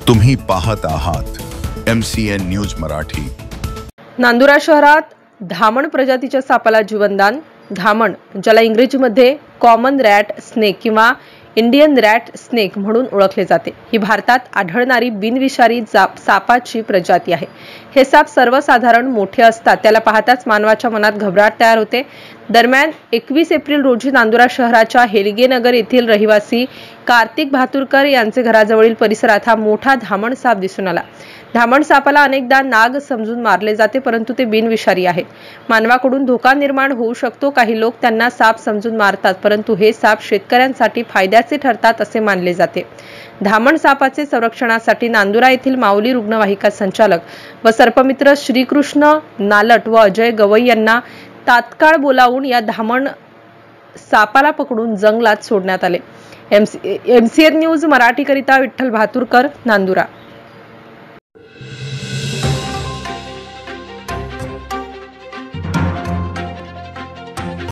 तुम्ही पाहत आहात MCN न्यूज मराठी। नांदुरा शहरात धामण प्रजातीच्या सापाला जीवनदान। धामण, ज्याला इंग्रजीमध्ये कॉमन रॅट स्नेक किंवा इंडियन रॅट स्नेक म्हणून ओळखले जाते, ही भारतात आढळणारी बिनविषारी सापाची प्रजाती आहे। हे साप सर्वसाधारण मोठे असतात, त्याला पाहताच मानवाच्या मनात घबराट तयार होते। दरम्यान 21 एप्रिल रोजी नांदुरा शहराच्या हेलगेनगर येथील रहिवासी कार्तिक भातुरकर यांचे घराजवळील परिसरात हा मोठा धामण साप दिसून आला। धामण सापाला अनेकदा नाग समजून मारले जाते, परंतु ते बिनविषारी आहेत। मानवाकडून धोका निर्माण होऊ शकतो, काही लोक त्यांना साप समजून मारतात, परंतु हे साप शेतकऱ्यांसाठी फायद्याचे ठरतात असे मानले जाते। धामण सापाचे संरक्षणासाठी नांदुरा येथील माऊली रुग्णवाहिका संचालक व सर्पमित्र श्रीकृष्ण नालट व अजय गवई यांना तात्काळ बोलावून या धामण सापाला पकडून जंगलात सोडण्यात आले। MCN न्यूज मराठी करिता विठ्ठल भातुरकर, नांदुरा।